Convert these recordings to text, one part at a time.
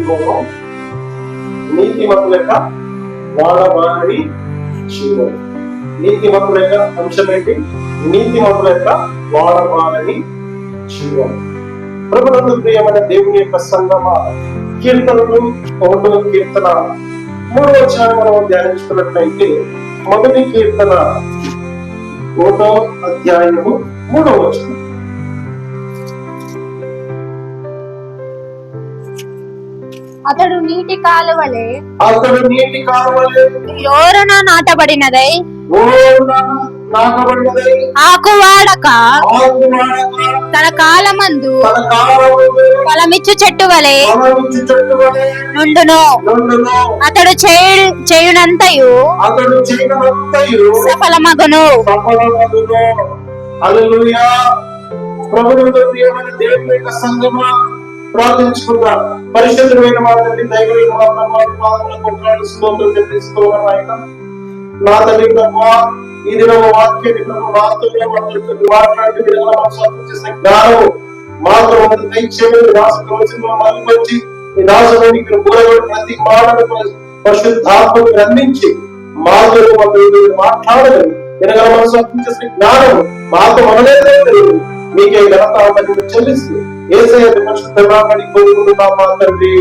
జీవము, నీతిమంతుల యొక్క వాడబారి జీవము. నీతిమంతుల యొక్క అంశం ఏంటి? నీతిమంతుల యొక్క వాడబారని జీవము. ప్రభునందు ప్రియమైన దేవుని యొక్క సంగమ, కీర్తనలు 1వ కీర్తన 3వ వచనాన్ని మనం ధ్యానించుకున్నట్లయితే, మొదటి కీర్తన 1వ అధ్యాయము 3వ వచనం. అతడు నీటి కాలువలే యోరన నాటబడినదై ఆకు వాడక తన కాలమందు ఫలమిచ్చు చెట్టు వలె నుండును. అతడు చేయునంతయు సఫలమగును. హల్లెలూయా. ప్రభువుతో ప్రియమైన దేవుని యొక్క సంగమా, ప్రార్థించుకుందాం. పరిశుద్ధమైన వారిని, దైవమైన వారిని స్తోత్రం చెల్లిస్తున్నాం. ఆయన నా తల్లి ప్రభా, ఈ దిన వాక్యాన్ని మాతో మాట్లాడి చేసిన జ్ఞానము మాతో దయచేసి ఈ దాసునికి ప్రతి మాటను పరిశుద్ధాత్మకు అందించి మాతో మాట్లాడదు వెనకాల మనసు చేసిన జ్ఞానము మాతో మనలేదు. మీకే ఘనత చెల్లిస్తూ యేసయ్య పరిశుద్ధ నామమున కోరుకుంటున్నాం మా తండ్రి.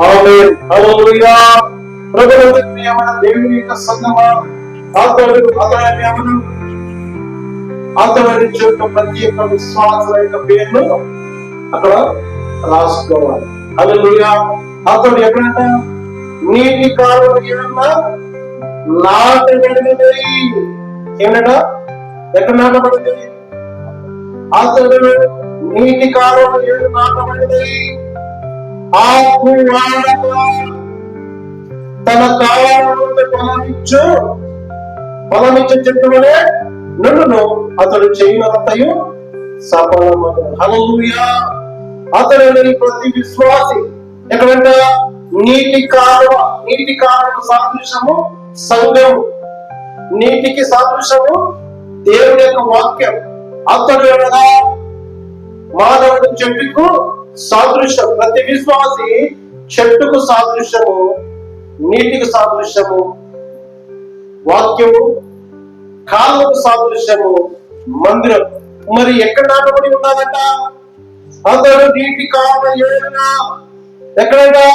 ఆమేన్. హల్లెలూయా. ప్రభువుతో ప్రియమైన దేవుని యొక్క సంగమా, అతని యొక్క ప్రతి ఒక్క విశ్వాసం యొక్క పేర్లు అక్కడ రాసుకోవాలి. హల్లెలూయా. అతడు ఎక్కడంటే నీటి కాలువ ఏమన్నా నాటబడినది. ఏమన్నా ఎక్కడ నాటబడింది? అతడు నీటి కాలువ ఏడు నాటబడినది. ఆకు వాడక తన కాలంలో ఫలమిచ్చు చెట్టు వలె నుండును. అతడు చేయనంతయు సఫలమగును. హల్లెలూయా. అతడు ప్రతి విశ్వాసి ఎక్కడంటే నీటి కాలువ సాదృశ్యము సంఘము, నీటికి సాదృశ్యము దేవుని యొక్క వాక్యం. అతడు అనగా మానవుడు చెట్టుకు సాదృశ్యం. ప్రతి విశ్వాసి చెట్టుకు సాదృశ్యము, నీటికి సాదృశ్యము వాక్యము, కాళ్ళకు సాదృశ్యము మందిరం. మరి ఎక్కడ నాటబడి ఉన్నాడంట? అతడు నీటి కాలువ ఏడున ఎక్కడైనా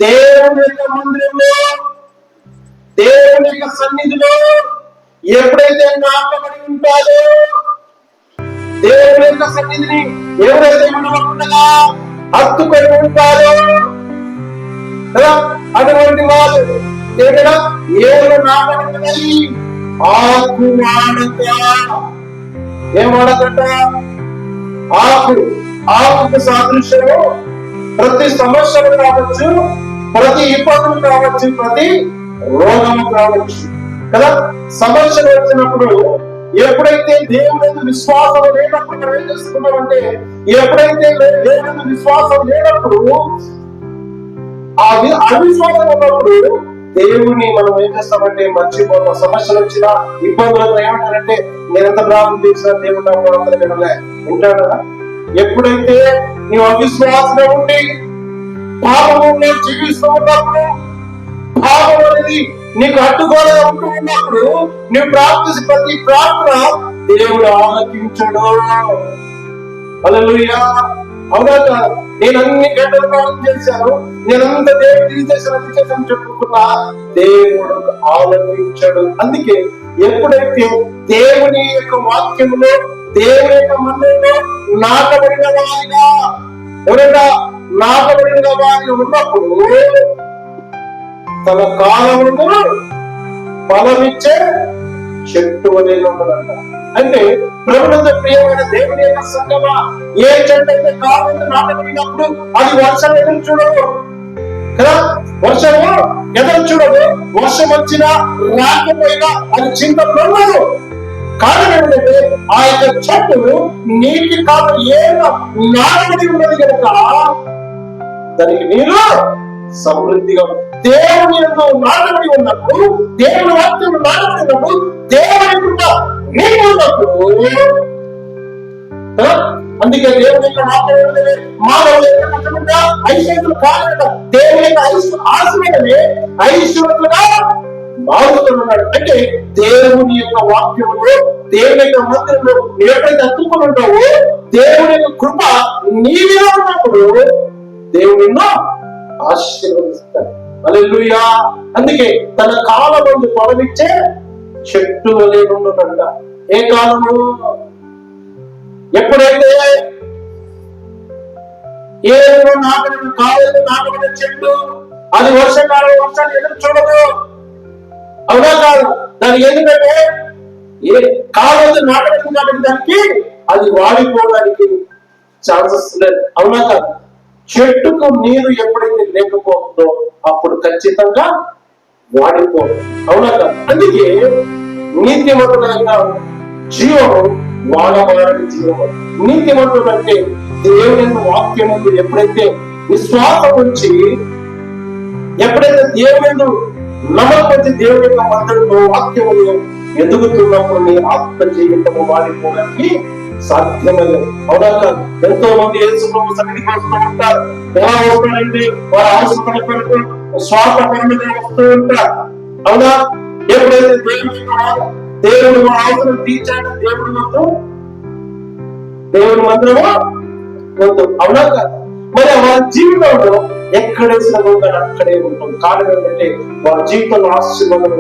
దేవుని యొక్క మందిరంలో, దేవుని యొక్క సన్నిధిలో ఎప్పుడైతే నాటబడి ఉంటాడో, దేవుని యొక్క సన్నిధిని ఎవరైతే మనకుండగా హత్తుకొని ఉంటారో అటువంటి వాళ్ళు ఏదైనా ఏడు నాటబడి ఆకు వాడక. ఏం వాడకట? ఆకుకు సాదృశ్యము ప్రతి సమస్యలు కావచ్చు, ప్రతి ఇబ్బందులు కావచ్చు, ప్రతి రోగము కావచ్చు కదా. సమస్యలు వచ్చినప్పుడు ఎప్పుడైతే దేవుని విశ్వాసం లేనప్పుడు మనం ఏం చేస్తున్నామంటే, ఎప్పుడైతే దేవుని విశ్వాసం లేనప్పుడు, అవిశ్వాసం ఉన్నప్పుడు దేవుని మనం ఏం చేస్తామంటే మర్చిపోతాం. సమస్యలు వచ్చినా, ఇబ్బందులు ఏమంటారంటే నేనంత ప్రార్థన చేసినా దేవుడు వినలే వింటాడు కదా. ఎప్పుడైతే నీవు అవిశ్వాసంగా ఉండి పాపంలో జీవిస్తూ ఉన్నప్పుడు, పాపం అనేది నీకు అడ్డుగోలుగా ఉంటూ ఉన్నప్పుడు నువ్వు ప్రార్థించి ప్రతి ప్రార్థన దేవుడు ఆలకించడు. హల్లెలూయా. అవునా కాదు? నేను అన్ని గంటలు ప్రార్థన చేశాను, నేనంత దేవుడు చేశాను చెప్పుకున్నా, దేవుడు ఆలకించడు. అందుకే ఎప్పుడైతే దేవుని యొక్క వాక్యంలో, దేవుని యొక్క మందిరంలో నాటబడిన వారిగా, ఎవరైనా నాటబడిన వారిగా ఉన్నప్పుడు తన కాలంలో ఫలమిచ్చే చెట్టు వలె ఉండాలంట. అంటే ప్రభువుతో ప్రియమైన దేవుని యొక్క సంగమా, ఏ చెట్టు అయితే కాలంలో నాటబడినప్పుడు అది వర్షం ఎదురు చూడదు కదా. వర్షము ఎదురు చూడదు. వర్షం వచ్చినా రాకపోయినా అది చింతలు ఉండదు. కారణం ఏంటంటే ఆ యొక్క చెట్టు నీటి కాలం ఏదో నాటబడి ఉన్నది కనుక దానికి నీరు సమృద్ధిగా. దేవుని ఎంతో నాటబడి ఉన్నప్పుడు, దేవుని వాక్యం నాటబడి ఉన్నప్పుడు, దేవుని నీకు ఉన్నప్పుడు అందుకే దేవుని యొక్క వాక్యం మానవులు ఐశ్వర్యులు కాదు, దేవుని యొక్క ఆశీర్వాదమే ఐశ్వర్యులుగా మారుతున్నాడు. అంటే దేవుని యొక్క వాక్యంలో, దేవుని యొక్క మందిరంలో ఎప్పుడైతే అతుక్కుని ఉంటావో, దేవుని యొక్క కృప నీలో ఉన్నప్పుడు దేవుని ఆశీర్వదిస్తాడు. హల్లెలూయా. అందుకే తన కాలమందు ఫలమిచ్చే చెట్టు వలె ఉండునంట. ఏ కాలము? ఎప్పుడైతే ఏదో నాటబడిన కాలేదు, నాటబడిన చెట్టు అది వర్షాకాలం వర్షాలు ఎదురు చూడదు. అవునా కాదు? దానికి ఎందుకంటే ఏ కాలేదు నాటబడింది కాబట్టి దానికి అది వాడిపోవడానికి ఛాన్సెస్ లేదు. అవునా కాదు? చెట్టుకు నీరు ఎప్పుడైతే లేకపోతుందో అప్పుడు ఖచ్చితంగా వాడిపోదు. అవునా కాదు? అందుకే నీతిమంతుడైన జీవము వాడబడని జీవము. నీతిమంతుడు అంటే దేవుని వాక్యము ఎప్పుడైతే విశ్వాసం ఉంచి, ఎప్పుడైతే దేవుని నమ్మకం వచ్చి దేవుని యొక్క మందిరంలో వాక్యములు ఎదుగుతున్నప్పుడు నీ ఆత్మ జీవితము వాడిపోవడానికి సాధ్యమయ్యే. అవునా కాదు? ఎంతో మంది యేసుప్రభు సన్నిధికి వస్తూ ఉంటారు. ఎలా వస్తారంటే వారు అవసరపడకు స్వార్థపరంగా వస్తూ ఉంటారు. అవునా? ఎప్పుడైతే దేవుడు అవసరం తీర్చాడు, దేవుని మందిరము వద్దు. అవునా కాదు? మరి వారి జీవితంలో ఎక్కడేసిన దొంగలు అక్కడే ఉంటుంది. కారణం ఏంటంటే వారి జీవితంలో ఆశీర్వాదం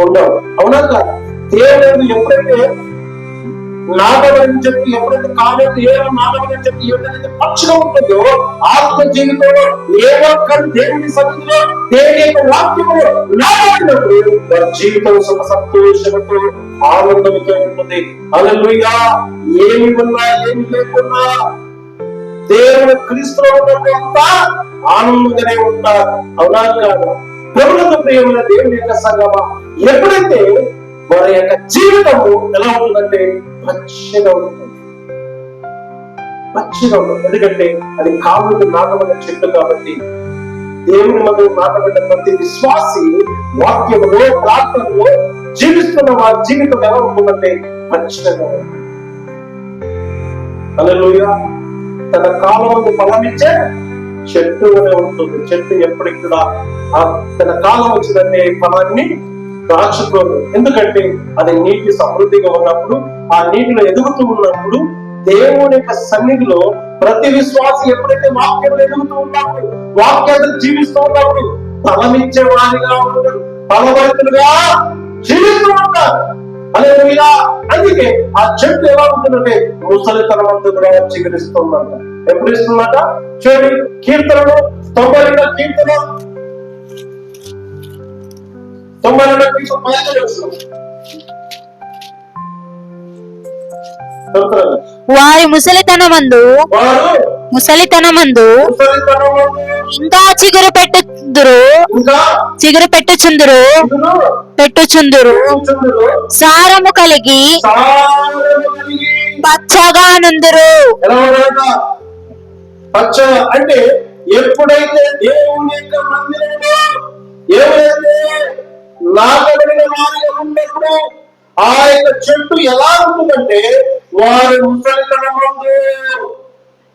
ఉండవు. అవునా కాదు? దేవుడు ఎప్పుడైతే నాగమని చెప్పి, ఎప్పుడైతే కాలేదు ఏదో నాగమని చెప్పి ఎవరైతే పక్షిగా ఉంటుందో, ఆత్మ జీవితంలో ఏ ఒక్కరు దేవుని సన్నిధిలో దేవుని యొక్క వాక్యంలో నాగబడినప్పుడు వారి జీవితం సుఖ సంతోషంతో ఆనందంతో ఉంటుంది. హల్లెలూయా. ఏమి ఉన్నా ఏమి లేకున్నా దేవుని క్రీస్తులో ఉన్నంతా ఆనందంగానే ఉంటారు. అవునా కాదు? ప్రభువుకు ప్రియమైన దేవుని యొక్క సంగమా, ఎప్పుడైతే వారి యొక్క జీవితము ఎలా ఉంటుందంటే పచ్చిగా ఉంటుంది. పచ్చిగా ఉంటుంది. ఎందుకంటే అది కావులకు నాటబడిన చెట్టు కాబట్టి. దేవుని మందు నాటబడిన ప్రతి విశ్వాసి వాక్యములో, ప్రార్థనలో జీవిస్తున్న వారి జీవితం ఎలా ఉంటుందంటే పచ్చిగా ఉంటుంది. హల్లెలూయా. తన కాలమందు ఫలమిచ్చే చెట్టు అనే ఉంటుంది. చెట్టు ఎప్పటికి కూడా తన కాలం వచ్చిందంటే ఫలాన్ని దాచుకోదు. ఎందుకంటే అది నీటి సమృద్ధిగా ఉన్నప్పుడు, ఆ నీటిలో ఎదుగుతూ ఉన్నప్పుడు, దేవుని యొక్క సన్నిధిలో ప్రతి విశ్వాసి ఎప్పుడైతే వాక్యంలో ఎదుగుతూ ఉన్నప్పుడు, వాక్యాన్ని జీవిస్తూ ఉన్నప్పుడు ఫలమిచ్చే వారిగా ఉంటారు, ఫలవంతులుగా జీవిస్తూ ఉంటారు. హల్లెలూయా. అందుకే ఆ చెట్టు ఎలా ఉంటుందంటే ముసలితనం అంతా కూడా చిగురిస్తుందంట. ఎప్పుడు ఇస్తుందంట? చూడండి, కీర్తనలు 92 కీర్తన 92 వారి ముసలితనమందు ఇంకా చిగురు పెట్టుచుందురు సారము కలిగి పచ్చగా నుందురు. పచ్చగా అంటే ఎప్పుడైతే దేవుని యొక్క మందిరంలో ఎవరైతే నాటబడిన వారిగా ఉన్నప్పుడు ఆ యొక్క చెట్టు ఎలా ఉంటుందంటే వారి ముసలితనమందు,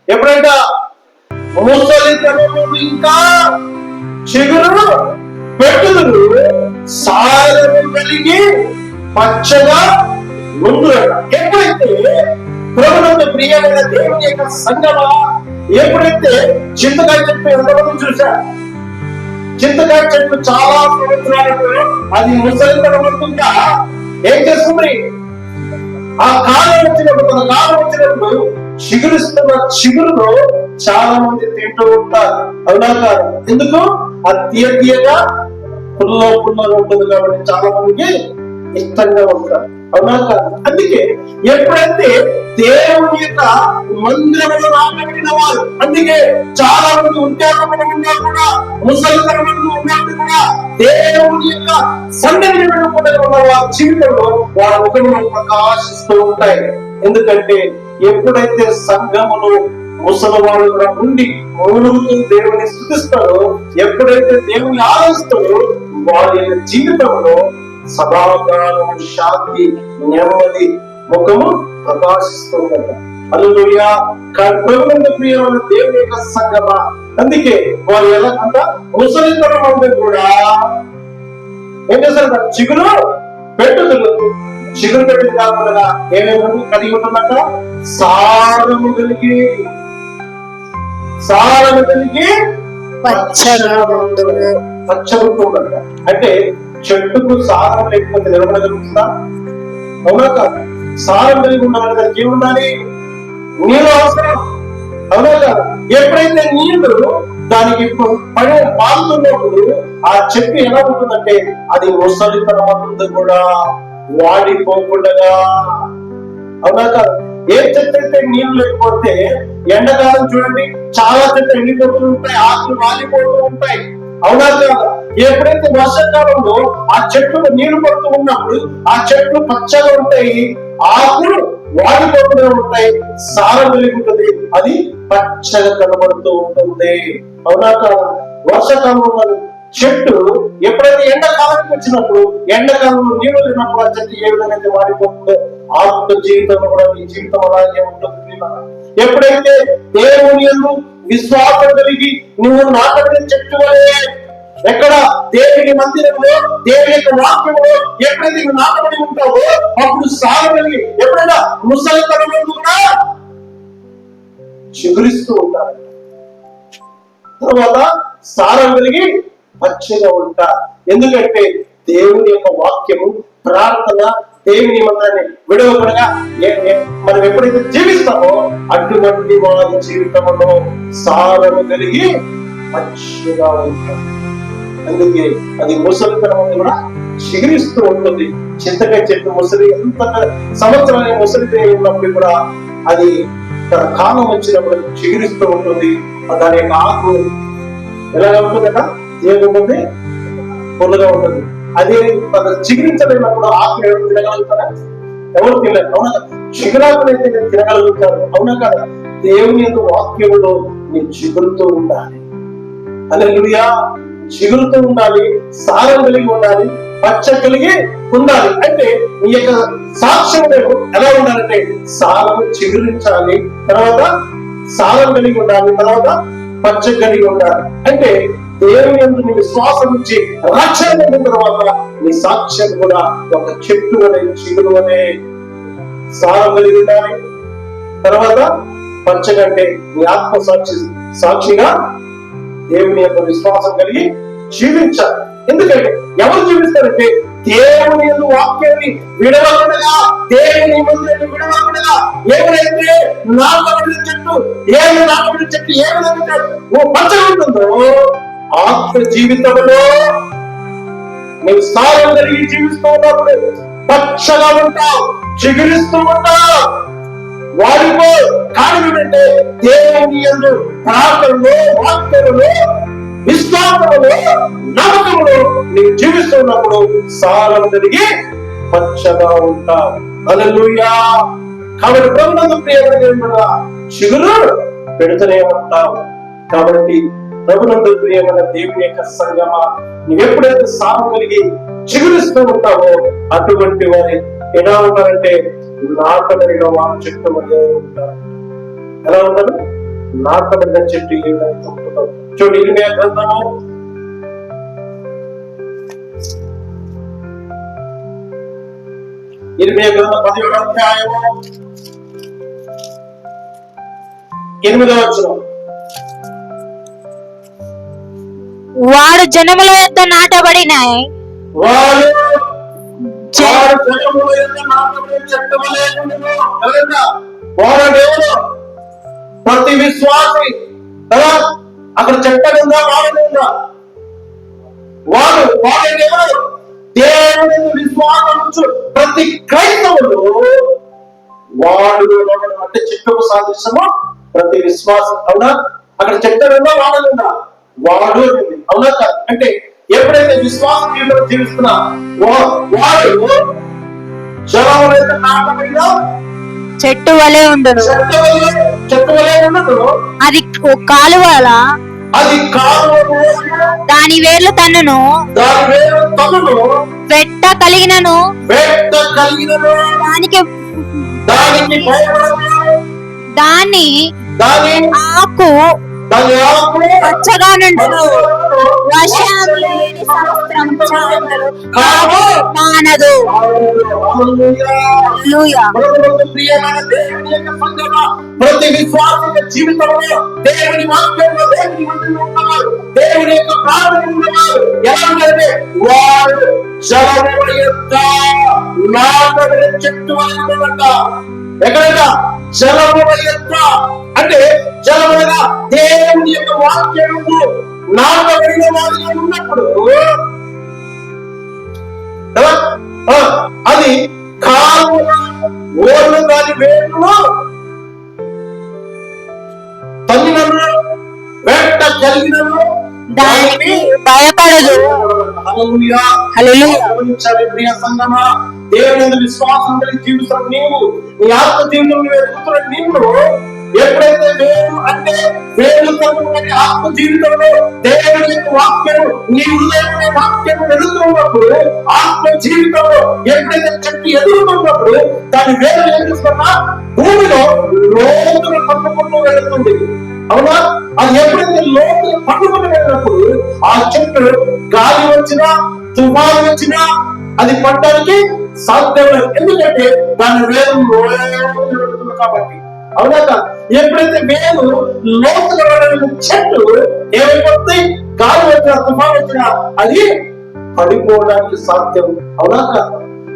ఎప్పుడైతే ముసలితనము ఇంకా చిగురు పెట్టుదురు సారము కలిగి పచ్చగా ముందురట. ఎప్పుడైతే ప్రభువుకు ప్రియమైన దేవుని యొక్క సంగమా, ఎప్పుడైతే చింతకాయ చెట్టు ఎంతమంది చూశారు? చింతకాయ చెట్టు చాలా సంవత్సరాలకు అది ముసలితనమంతా ఏం చేస్తుంది? ఆ కాలం వచ్చినప్పుడు, తన కాలం వచ్చినప్పుడు చిగురిస్తున్న చిగురును చాలా మంది తింటూ ఉంటారు. అవునా కాదు? ఎందుకు? అది తీయగా పుల్లగా ఉంటుంది కాబట్టి చాలా మందికి ఇష్టంగా ఉంటారు. అవునా కాదు? అందుకే ఎప్పుడైతే దేవుని యొక్క మందిరంలో నాటబడిన వారు, అందుకే చాలా మంది ఉద్యోగంలో ఉన్నా కూడా, ముసలితనంలో ఉన్నప్పుడు కూడా దేవుని యొక్క సన్నిధిని పెట్టుకుంటే ఉన్న వారి జీవితంలో వారి ముఖంలో ప్రకాశిస్తూ ఉంటాయి. ఎందుకంటే ఎప్పుడైతే సంఘములు ముసలివాళ్ళు కూడా ఉండి మూలుగుతూ దేవుని స్తుతిస్తారో, ఎప్పుడైతే దేవుని ఆరాధిస్తారో వారి జీవితంలో సదాకాలం శాంతి, నెమ్మది ముఖము ప్రకాశిస్తుందట. హల్లెలూయా. ప్రభువునందు ప్రియమైన దేవుని యొక్క సంగమా, అందుకే వారు ఎలాగంట ముసలితనం అంటే కూడా ఏం చేస్తారంట, చిగురు పెట్టుదలు. చిగురు పెట్టింది కాకుండా ఏమేమి కలిగి ఉంటుందంట, సారము కలిగి పచ్చగుంటుందంట. అంటే చెట్టుకు సారం లేకపోతే నిలబడగలుగుతుందా? అవునా కాదు? సారం కలిగి ఉండాలి, దానికి ఏముండాలి? నీళ్ళు అవసరం, అవునా కాదు? ఎప్పుడైతే నీళ్లు దానికి పడే పారుతున్నప్పుడు ఆ చెట్టు ఎలా ఉంటుందంటే అది ముసలితనం అవుతుంది కూడా, వాడిపోకుండా. అవునా కాదు? ఏ చెట్టు అయితే నీళ్లు లేకపోతే, ఎండాకాలం చూడండి చాలా చెట్లు ఎండిపోతూ ఉంటాయి, ఆకులు వాలిపోతూ ఉంటాయి, అవునా కాదు? ఎప్పుడైతే వర్షాకాలంలో ఆ చెట్లు నీళ్లు పడుతూ ఉన్నప్పుడు ఆ చెట్లు పచ్చగా ఉంటాయి, ఆకులు వాడిపోతూనే ఉంటాయి, సారం కలిగి ఉంటుంది, అది పచ్చగా కనబడుతూ ఉంటుంది, అవునా కాదు? వర్షాకాలంలో చెట్టు ఎప్పుడైతే ఎండాకాలానికి వచ్చినప్పుడు, ఎండాకాలంలో నీళ్లు లేనప్పుడు ఆ చెట్టు ఏ విధంగా అయితే వాడిపోతుందో, ఆత్మ జీవితంలో కూడా నీ జీవితం అలాగే ఉంటుంది. ఎప్పుడైతే దేవుని యందు విశ్వాసం కలిగి నువ్వు నాటబడిన చెట్టు వలె, ఎక్కడ దేవుని మందిరంలో దేవుని యొక్క వాక్యంలో ఎప్పుడైతే నువ్వు నాటబడి ఉంటావో అప్పుడు సారం కలిగి ఎప్పుడైనా ముసలితనం కూడా చిగురిస్తూ ఉంటారు. తర్వాత సారం కలిగి పచ్చగా ఉంటారు. ఎందుకంటే దేవుని యొక్క వాక్యము, ప్రార్థన, దేవుని మంత్రాన్ని విడవకుండా మనం ఎప్పుడైతే జీవిస్తామో అటువంటి వారి జీవితంలో సారము కలిగి పచ్చగా ఉంటాం. అందుకే అది ముసలితనం కూడా చిగురిస్తూ ఉంటుంది. చింతకాయ చెట్టు ముసలి ఎంత సంవత్సరాలు ముసలితే ఉన్నప్పుడు కూడా అది తన కాలం వచ్చినప్పుడు చిగురిస్తూ ఉంటుంది. దాని యొక్క ఆకు ఎలాగా ఉంటుందట, ఏముంటుంది, పొల్లుగా ఉంటుంది. అదే తన చిగురించలేనప్పుడు ఆకులు ఎవరు తినగలుగుతారా? ఎవరు తినలేరు, అవునా? చిగురాకులైతే నేను తినగలుగుతాను, అవునా కదా? దేవుని యొక్క వాక్యములో నీ చిగురుతూ ఉండాలి. హల్లెలూయా. చిగురుతూ ఉండాలి, సారం కలిగి ఉండాలి, పచ్చ కలిగి ఉండాలి. అంటే ఈ యొక్క సాక్ష్యం ఎలా ఉండాలంటే సారం చిగురించాలి, తర్వాత సారం కలిగి ఉండాలి, తర్వాత పచ్చ కలిగి ఉండాలి. అంటే దేవుని యందు నీ విశ్వాసం నుంచి రక్షణ పొందిన తర్వాత నీ సాక్ష్యం కూడా ఒక చెట్టు అనే చిగురు అనే సారం కలిగి ఉండాలి. తర్వాత పచ్చగంటే నీ ఆత్మ సాక్షిగా దేవుని యొక్క విశ్వాసం కలిగి జీవించాలి. ఎందుకంటే ఎవరు జీవిస్తారంటే దేవుని యొక్క వాక్యాన్ని విడవకుండా, దేవుని మందిరాన్ని విడవకుండా, ఎవరైతే నాటబడిన చెట్టు ఏ విధంగా నువ్వు పచ్చగా ఉంటుందో ఆత్మ జీవితంలో నువ్వు సారం కలిగి జీవిస్తూ ఉన్నప్పుడు పచ్చగా ఉంటావు, చిగురిస్తూ ఉంటావు. వాడిపో కారణం ఏంటంటే దేవుని యందు ప్రార్థనలో, వాక్యంలో, విశ్వాసంలో, నమ్మకంలో నీవు జీవిస్తున్నప్పుడు సారం కలిగి పచ్చగా ఉంటావు. హల్లెలూయా. కాబట్టి ప్రభువునందు ప్రియమైన చిగురు పెడుతూనే ఉంటావు. కాబట్టి ప్రభువునందు ప్రియమైన దేవుని యొక్క సంగమా, నువ్వెప్పుడైతే సారం కలిగి చిగురిస్తూ ఉంటావో అటువంటి వారి ఎలా ఉంటారంటే నాటబడిన వారు చెట్టు వలె ఉంటారు. ఎలా ఉంటారు? నాటబడిన చెట్టు ఏ విధంగా ఉంటుందో చూడు. ఇర్మియా గ్రంథము 17వ అధ్యాయము 8వ వచనం. వాడు జనముల యొద్ద నాటబడిన ప్రతి విశ్వాసి కదా, అక్కడ చెట్టనుందా వాడనుందా? వాడేవాడు దేవుని విశ్వాసం ప్రతి క్రైస్తవుడు వాడు అంటే చెట్టుకు సాదృశ్యము ప్రతి విశ్వాసం, అవునా? అక్కడ చెట్టనుందా వాడనుందా? వాడు అవునా కాదు? అంటే ఎప్పుడైతే విశ్వాస జీవితంలో జీవిస్తున్నా వాడు జలములైతే నాటబడిన చెట్టు వలె ఉండును. చెట్టు వలె ఉండదు. అది కాలువల దాని వేర్లు తన్నును, వెట్ట కలిగినను దానికి దాని దాని ఆకు దాని ఆకు పచ్చగా నుండును, వర్షం లేని సంవత్సరం చాలదు, కాపు మానదు. హల్లెలూయా. ప్రభువుకు ప్రియమైన దేవుని యొక్క సంగమా, ప్రతి విశ్వాస జీవితంలో దేవుని వాక్యంలో దేవుని మందిరంలో ఉన్నవారు, దేవుని యొక్క ప్రార్థన ఉన్నవారు ఎలా ఉన్నారంటే వారు జలముల యొక్క నాటబడిన చెట్టు వలె ఉన్నారంట. ఎక్కడైనా జలముల యొక్క అంటే జలములుగా దేవుని యొక్క వాక్యము నాటబడిన వారిగా ఉన్నప్పుడు కదా, అది కాలువ ఓళ్ళు దాని వేరును తన్నినను వెంట కలిగినను దానికి భయపడదు. హల్లెలూయా. హల్లెలూయా. గమనించాలి ప్రియ సంగమా, దేవుని యందు విశ్వాసం కలిగి జీవిస్తున్న నీవు, నీ ఆత్మ జీవితంలో ఎదుగుతున్న నీవు ఎప్పుడైతే వేరు అంటే వేరు తగ్గుతున్న ఆత్మ జీవితంలో దేవుని యొక్క వాక్యం నీ హృదయంలో వాక్యం ఎదుగుతున్నప్పుడు, ఆత్మ జీవితంలో ఎప్పుడైతే చెట్టు ఎదుగుతున్నప్పుడు దాని వేరు ఏం చేస్తున్నా భూమిలో లోతులు పట్టుకుంటూ వెళుతుంది. అవునా? అది ఎప్పుడైతే లోతులు పట్టుకుంటూ వెళ్ళినప్పుడు ఆ చెట్టు గాలి వచ్చినా తుఫాను వచ్చినా అది పట్టడానికి సాధ్యం లేదు. ఎందుకంటే దాని వేరు లోతులు కాబట్టి. అవునా? ఎప్పుడైతే వేరు లోతులు వెళ్ళిన చెట్టు ఏమైపోతుంది, గాలి వచ్చినా తుఫాను వచ్చినా అది పడిపోవడానికి సాధ్యం. అవునా?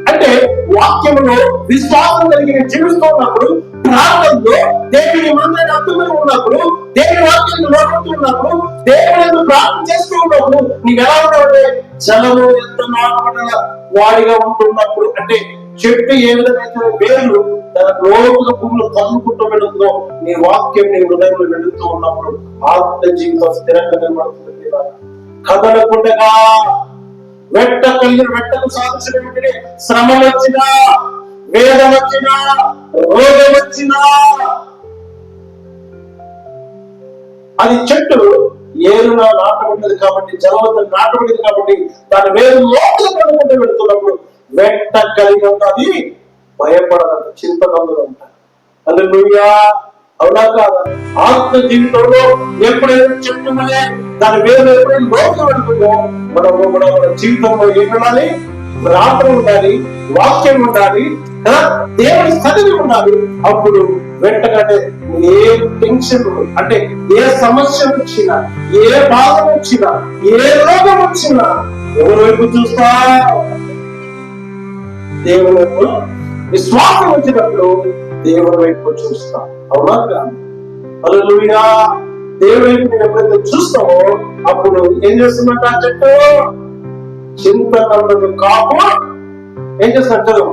అంటే వాక్యంలో విశ్వాసం కలిగి జీవిస్తున్నప్పుడు, ప్రార్థనలో దేవుని మందిరాన్ని అర్థమై ఉన్నప్పుడు, దేవుని వాక్యాన్ని లోపడుతున్నప్పుడు, దేవుని ప్రార్థన చేస్తూ ఉన్నప్పుడు నీవు ఎలా ఉన్నావు? జలము ఎంత నాటబడిన వాడిగా ఉంటున్నప్పుడు, అంటే చెట్టు ఏ విధంగా వేర్లు తన లోతుగా భూమిలో తన్నుకుంటూ వెళుతుందో నీ వాక్యం నీ హృదయంలో వెళుతూ ఉన్నప్పుడు ఆత్మ జీవితం స్థిరంగా నిలబడుతుంది. కదలకుండగా వెంట కలిగిన వెంటను సాధించిన శ్రమ వచ్చినా, వేదం వచ్చినా, రోగం వచ్చినా అది చెట్టు ఏరున నాటబడినది కాబట్టి, జలవంతం నాటబడింది కాబట్టి దాని వేరు లోపల పడుకుంటూ వెళుతున్నప్పుడు వెంట కలిగి అది భయపడదంట, చింత నందుదంట. హల్లెలూయా. అవునా కాదా? ఆత్మ జీవితంలో ఎప్పుడైతే చెట్టు దాని వేరు ఎప్పుడైతే లోపల వెళుతుందో మన జీవితంలో ఏం ఉండాలి? ప్రార్థన ఉండాలి, వాక్యం ఉండాలి, దేవుని సన్నిధి ఉండాలి. అప్పుడు వెంటనే ఏ టెన్షన్ అంటే ఏ సమస్య వచ్చినా, ఏ బాధ వచ్చినా, ఏ రోగం వచ్చినా ఎవరి వైపు చూస్తా? దేవుని వైపు. విశ్వాసం వచ్చినప్పుడు దేవుని వైపు చూస్తా. అవునా కాదు? హల్లెలూయా. దేవుని వైపు నేను ఎప్పుడైతే చూస్తావో అప్పుడు ఏం చేస్తున్నట్టు ఆ చెట్టు చింత నందుకు కాపు ఏం చేస్తున్నట్టు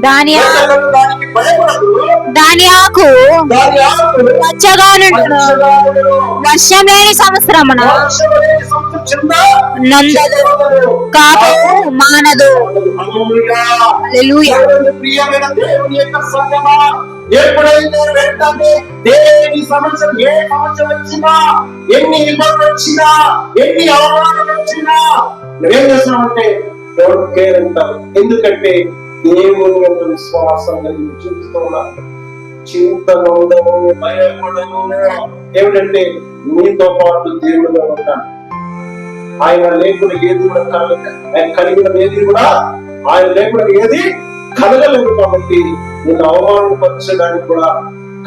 దాని ఆకు పచ్చగా నుండును, వర్షం లేని సంవత్సరమున నందదు, కాపు మానదు. హల్లెలూయా. ప్రియమైన దేవుని యొక్క సంగమా, ఎప్పుడైతే వెంటనే దేవుని సమస్య ఏ సమస్య వచ్చినా, ఎన్ని ఇబ్బందులు వచ్చినా, ఎన్ని అవమానాలు వచ్చినా నువ్వేం చేస్తున్నావంటే డోంట్ కేర్ అంటావు. ఎందుకంటే దేవుని యొక్క విశ్వాసం కలిగి జీవిస్తున్నావు. చింతను భయపడను. ఏమిటంటే నీతో పాటు దేవుడుగా ఉంటాడు. ఆయన లేకుండా ఏది కూడా ఆయన కలిగిన ఏది కూడా ఆయన లేకుండా ఏది కలగలేదు. కాబట్టి నేను అవమానపరచడానికి కూడా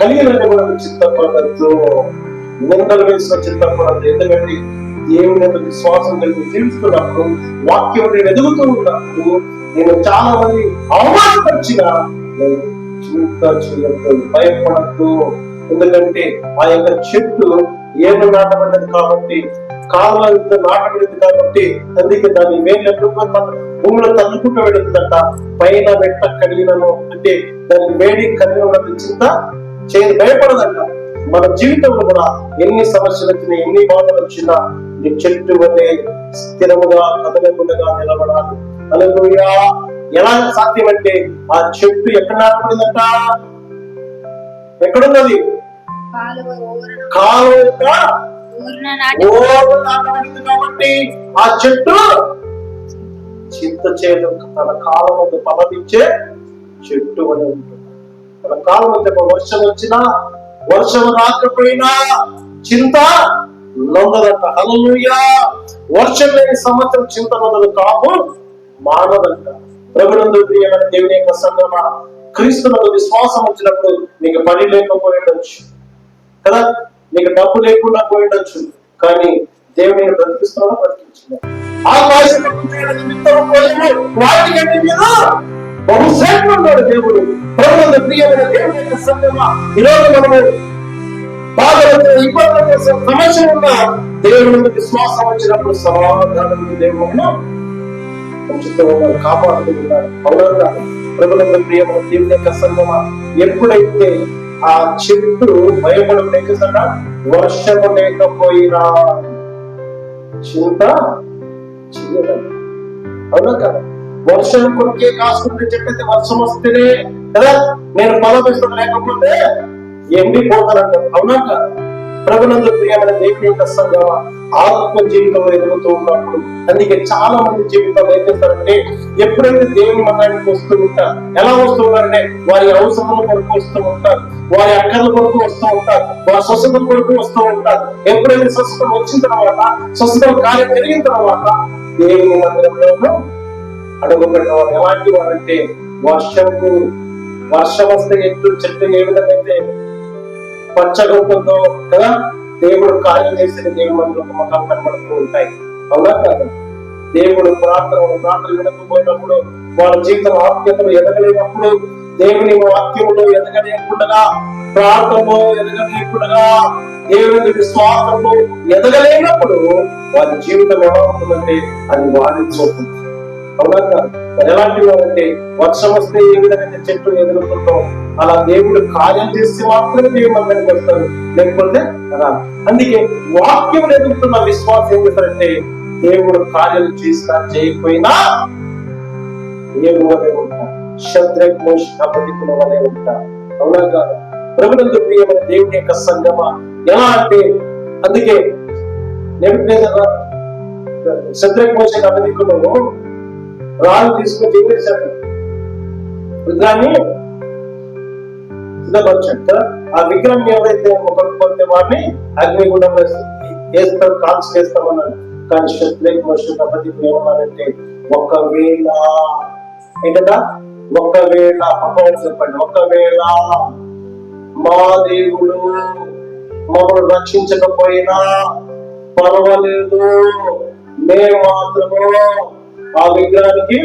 కలిగినట్టు కూడా చింతపడద్దు, నిందలు వేసిన చింతపడద్దు. ఎందుకంటే దేవుని యొక్క విశ్వాసం కలిగి జీవిస్తున్నప్పుడు, వాక్యం నేను ఎదుగుతూ ఉన్నప్పుడు, నేను చాలా మంది అవమానపరిచిన చింత చేయొద్దు, భయపడద్దు. ఎందుకంటే ఆ యొక్క చెట్టు ఏదో నాటబడ్డది కాబట్టి, కాలంతో నాటబడింది కాబట్టి, అందుకే దాన్ని వేళ్ళకు భూమిలో తన్నుకుంటూ వెళుతుందంట. పైన వెంట కలిగినను అంటే దాన్ని వేడి కలిగిన చింత చేయని భయపడదంట. మన జీవితంలో కూడా ఎన్ని సమస్యలు వచ్చినా, ఎన్ని బాధలు వచ్చినా నీ చెట్టు వల్లే స్థిరముగా కదలకుండా నిలబడాలి. హల్లెలూయా. ఎలా సాధ్యం అంటే ఆ చెట్టు ఎక్కడ నాటబడిందంట? ఎక్కడున్నది? కాలువ నాటబడింది కాబట్టి ఆ చెట్టు చింత చేయడం తన కాలం ఫలమిచ్చే చెట్టు అని ఉంటుంది. మన కాలం వర్షం వచ్చినా వర్షం రాకపోయినా చింత నొందదంట. హల్లెలూయా. వర్షం లేని సంవత్సరం చింత నొందదు, కాపు మానదంట. ప్రభునందు ప్రియమైన దేవుని యొక్క సంగమా, క్రీస్తునందు విశ్వాసం వచ్చినప్పుడు నీకు పని లేకపోయి ఉండొచ్చు కదా, నీకు డబ్బు లేకుండా పోయి ఉండొచ్చు, కానీ దేవుని బ్రతికిస్తున్నాడు, బ్రతికించిన ఆకాశం వాటికంటే మీద బహుశేషం ఉన్నాడు దేవుడు. ప్రభునందు ప్రియమైన దేవుని యొక్క సంగమా, ఈరోజు మనము బాధలతో ఇబ్బందులతో సమస్య ఉన్న దేవుని విశ్వాసం వచ్చినప్పుడు సమాధానం దేవుడు కాపాడుతున్నాడు. అవునా? ప్రభుత్వ ప్రియమైన దేవుని యొక్క సంగమా, ఎప్పుడైతే ఆ చెట్టు భయపడడం లేకుండా వర్షము లేకపోయినా చింత చేయలేదు. అవునా కదా? వర్షం కొరికే కాసుకుంటే చెట్టయితే వర్షం వస్తేనే కదా నేను ఫలమిస్తాను, లేకపోతే ఎండిపోతానంట. అవునా కదా? ప్రభునందు ప్రియమైన దేవుని యొక్క సంగమా, ఆత్మ జీవితంలో ఎదుగుతూ ఉన్నప్పుడు అందుకే చాలా మంది జీవితంలో ఏం చేస్తారంటే, ఎప్పుడైతే దేవుని మందిరానికి వస్తూ ఉంటారు, ఎలా వస్తూ ఉన్నారంటే వారి అవసరాల కొరకు వస్తూ ఉంటారు, వారి అక్కర్ల కొరకు వస్తూ ఉంటారు, వారి స్వస్థత కొరకు వస్తూ ఉంటారు. ఎప్పుడైతే స్వస్థత వచ్చిన తర్వాత, స్వస్థత కార్యం జరిగిన తర్వాత దేవుని మందిరంలో అడుగు పెట్టిన వారు ఎలాంటి వారంటే, వర్షం వస్తే చెట్టు ఏ విధంగా అయితే పచ్చగా ఉంటుందో కదా, దేవుడు కార్యం చేసిన దేవుని మందిరంలో మొక్కలు కనబడుతూ ఉంటాయి. అవునా కాదు? దేవుడు ప్రార్థన వినకపోయినప్పుడు, వాళ్ళ జీవితం ఆత్మీయతలు ఎదగలేనప్పుడు, దేవుని వాక్యములో ఎదగలేకుండా, ప్రార్థనలో ఎదగలేకుండా, దేవుని విశ్వాసంలో ఎదగలేనప్పుడు వారి జీవితం ఎలా ఉంటుందంటే అది వాడిపోతుంది. అవునా కాదు? ఎలాంటి వారంటే వర్షం వస్తే ఏ విధంగా చెట్టు ఎదుగుతుందో అలా దేవుడు కార్యం చేస్తే మాత్రమే దేవుడు అందరికి వస్తారు, లేకపోతే కదా. అందుకే వాక్యం ఎదుగుతున్న విశ్వాసం ఏం చేస్తారంటే, దేవుడు కార్యాలు చేసినా చేయకపోయినా దేవుడు వలె ఉంటారు. శద్రక్ మోషక్ అబేద్నెగోల వలె ఉంటారు. అవునా కాదు? ప్రభువునందు ప్రియమైన దేవుని యొక్క సంగమా, ఎలా అంటే అందుకే శద్రక్ మోషక్ అబేద్నెగోలు రాళ్ళు తీసుకొని ఏం చేశారు, విగ్రహాన్ని సిద్ధపరిచాడు కదా. ఆ విగ్రహం ఎవరైతే ఒకటి వాడిని అగ్నిగుండం వేస్తాం, కాల్చి వేస్తామన్నాడు. కానీ శద్రక్ మోషక్ అబేద్నెగోలు ఏమన్నారంటే, ఒకవేళ ఏంటంటే ఒకవేళ చెప్పండి, ఒకవేళ మా దేవుడు మమ్మల్ని రక్షించకపోయినా పర్వాలేదు, మేము మాత్రము ఆ విగ్రహానికి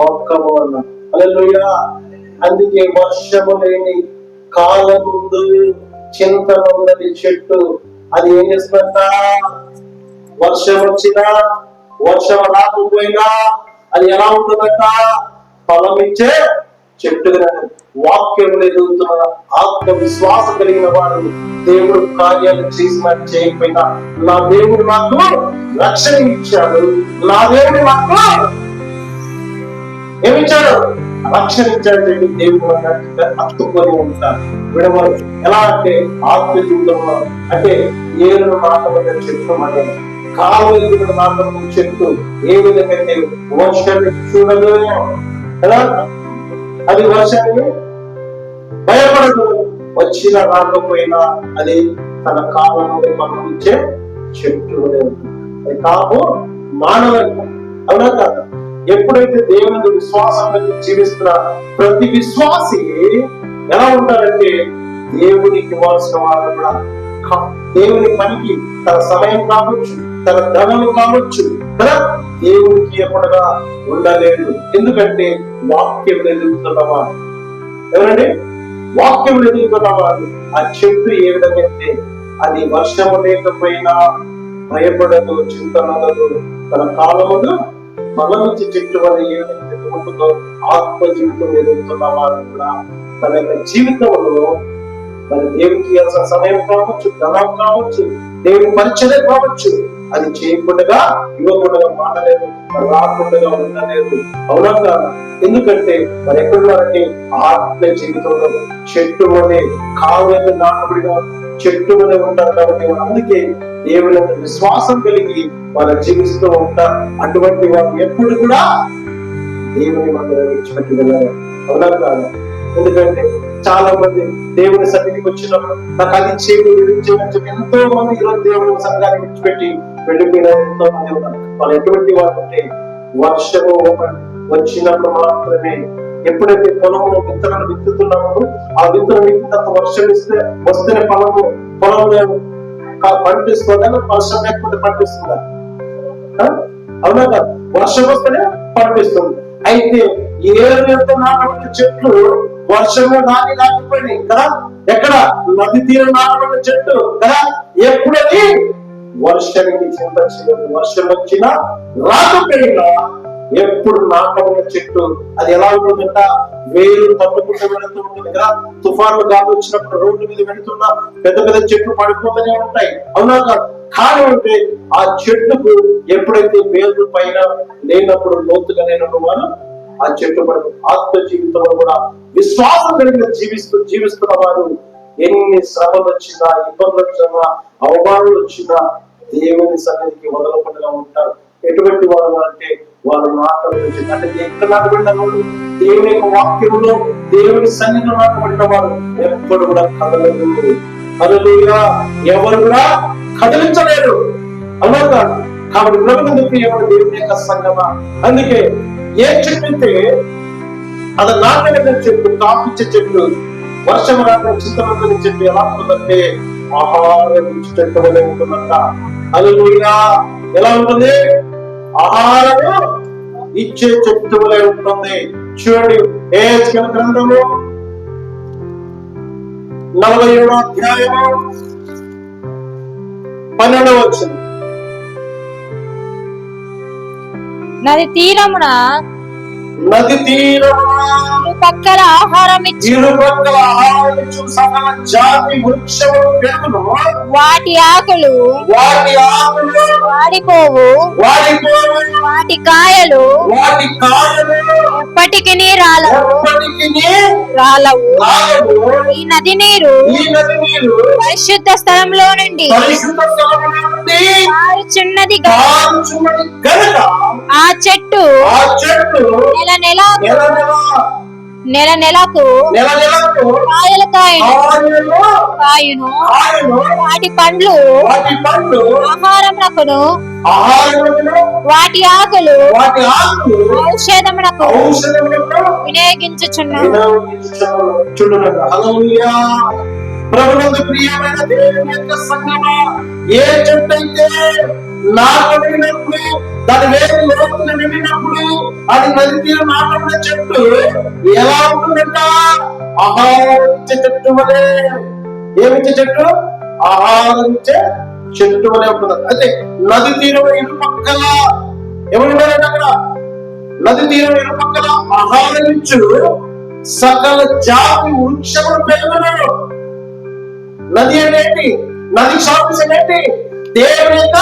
మొక్కము అన్నా. హల్లెలూయా. అందుకే వర్షము లేని కాలం ముందు చింతన ఉన్నది చెట్టు, అది ఏం చేస్తుందంట, వర్షం వచ్చినా వర్షం రాకపోయినా అది ఎలా ఉంటుందంట, ఫలం ఇచ్చే చెట్టుగా. వాక్యం ఎదుగుతున్న ఆత్మవిశ్వాసం కలిగిన వారు దేవుడు కార్యాలు చేసినా చేయకపోయినా, నా దేవుడు నాకు రక్షణ ఇచ్చాడు, నా దేవుడు నాకు ఏమిచ్చాడు, రక్షణ ఇచ్చాడు చెప్పి దేవుడు హత్తుకొని ఉంటారు, విడవరు. ఎలా అంటే ఆత్మ జీవితంలో అంటే ఏరును నాటబడిన చెట్టు అనే కాలువ నాటబడిన చెట్టు ఏ విధంగా అయితే వర్షాన్ని చూడదు కదా, అది వర్షాన్ని భయపడదు, వచ్చిన రాకపోయినా అది తన కాలంలో పంపించే చెట్టు అది కాపు మానవులకు. అవునా కాదు? ఎప్పుడైతే దేవుని విశ్వాసంగా జీవిస్తున్న ప్రతి విశ్వాసి ఎలా ఉంటారంటే, దేవునికి ఇవ్వాల్సిన వాళ్ళు కూడా దేవుని పనికి తన సమయం కావచ్చు, తన ధనము కావచ్చు కదా, దేవునికి ఎప్పుడుగా ఉండలేదు. ఎందుకంటే వాక్యం ఎదుగుతున్నవా ఎవరండి, వాక్యం ఎదుగుతున్నవారు. ఆ చెట్టు ఏ విధంగా అయితే అది వర్షము లేకపోయినా భయపడదు, చింతనదు, తన కాలమును ఫలమిచ్చే చెట్టు వల్ల ఏ విధంగా ఎదుగుతుందో, ఆత్మ జీవితం ఎదుగుతున్న వారు కూడా తన యొక్క జీవితంలో మరి దేవునికి సమయం కావచ్చు, ధనం కావచ్చు, దేవుని పరిచయం కావచ్చు, అది చేయకుండా ఇవ్వకుండా మానలేదు, రాకుండా ఉండలేదు. అవునా కాదా? ఎందుకంటే మరి ఎక్కడున్నారంటే ఆత్మ జీవితంలో చెట్టు వలె కావ్యంగా నాటబడిగా చెట్టు వలె ఉంటారు. కాబట్టి అందుకే దేవుని విశ్వాసం కలిగి వాళ్ళు జీవిస్తూ ఉంటారు. అటువంటి వారు ఎప్పుడు కూడా దేవుని మందిరం విడిచిపెట్టి వెళ్ళారు. అవునా కాదా? ఎందుకంటే చాలా మంది దేవుని సన్నిధికి వచ్చినప్పుడు నాకు అది చేయడం ఇది చేయడం చెప్పి ఎంతో మంది ఈరోజు దేవుని సంఘాన్ని విడిచిపెట్టి వెళ్ళిపోయిన ఎంతో మంది ఉన్నారు. వాళ్ళు ఎటువంటి వారు అంటే వర్షము వచ్చినప్పుడు మాత్రమే, ఎప్పుడైతే పొలంలో విత్తనాలు విత్తుతున్నామో ఆ విత్తనం విత్తినంత వర్షం వస్తేనే పొలంలో పండిస్తుందా, వర్షం లేకపోతే పండిస్తుందా? అవునా కాదు? వర్షం వస్తేనే పండిస్తుంది. అయితే ఏరు యొక్క నాటబడిన చెట్లు వర్షంలో నాటి రాకపోయినాయి కదా. ఎక్కడ? నది తీరం నాటబడిన చెట్టు కదా. ఎప్పుడది వర్షానికి చింత చేయదు. వర్షం వచ్చినా రాకపోయినా ఎప్పుడు నాటబడిన చెట్టు అది ఎలా ఉంటుందంట, వేరు తప్పుకుంటూ వెళుతూ ఉంటుంది కదా. తుఫాన్లు గాలి వచ్చినప్పుడు రోడ్డు మీద వెళుతున్న పెద్ద పెద్ద చెట్లు పడిపోతూనే ఉంటాయి. అవునా కాదు? కానీ అంటే ఆ చెట్టుకు ఎప్పుడైతే వేరు పైన లేనప్పుడు, లోతుగా లేనప్పుడు వారు ఆ చెట్టు పడి ఆత్మ జీవితంలో కూడా విశ్వాసం కలిగిన జీవిస్తున్న వారు ఎన్ని శ్రమలు వచ్చినా, ఇబ్బందులు వచ్చినా, అవమానాలు వచ్చినా దేవుని సన్నిధికి వదలకుండా ఉంటారు. ఎటువంటి వారు అంటే వారు నాటబడి, అంటే ఎక్కడ నాటబడిన వారు దేవుని యొక్క వాక్యంలో దేవుని సన్నిధిలో నాటబడిన వారు ఎప్పుడు కూడా కదలదు. హల్లెలూయా! ఎవరు కూడా కదిలించలేరు. అవునా కాదు? కాబట్టి ప్రభువుకి ఎవరు దేవుని యొక్క సంగమా. అందుకే ఏ చెట్టు అయితే అది నాటబడిన చెట్టు, కాపిచ్చే చెట్టు, వర్షం రాక చింతన చెట్టు ఎలా ఉంటుందంటే ఆహారం ఇచ్చే చెట్టు వలె ఉంటుందంట. హల్లెలూయా! ఎలా ఉంటుంది? ఆహారము ఇచ్చే చెట్టు వలె ఉంటుంది. చూడండి, యెహెజ్కేలు గ్రంథము 47వ అధ్యాయము 12వ వచనం. నది తీరమున పక్కల ఆహారం ఇచ్చు సకల జాతి వృక్షములు పెరుగును, వాటి ఆకులు వాడిపోవు, వాటి కాయలు ఎప్పటికీ రాలవు. ఈ నది నీరు పరిశుద్ధ స్థలంలో నుండి చిన్నది గనుక ఆ చెట్టు నెల నెలకు కాయలు కాయును, వాటి పండ్లు ఆహారమునకును, వాటి ఆకులు ఔషధమునకు వినియోగించుచున్నాను. ప్రభునందు ప్రియమైన దేవుని యొక్క సంగమా, ఏ చెట్టు అయితే నాటబడినప్పుడు, దాని వేరు లోతుగా నిండినప్పుడు, అది నది తీరు నాటబడిన చెట్టు ఎలా ఉంటుందంట? ఆహారం ఇచ్చే చెట్టు వలె. ఏమిచ్చే చెట్టు? ఆహారం ఇచ్చే చెట్టు వలె ఉంటుంది. అయితే నది తీరం ఇరుపక్కల ఎవరున్నారంటే అక్కడ నది తీరం ఇరుపక్కల ఆహారం ఇచ్చు సకల జాతి వృక్షములు పెరుగును. నది అనేది, నది సాదృశ్యం ఏంటి? దేవుని యొక్క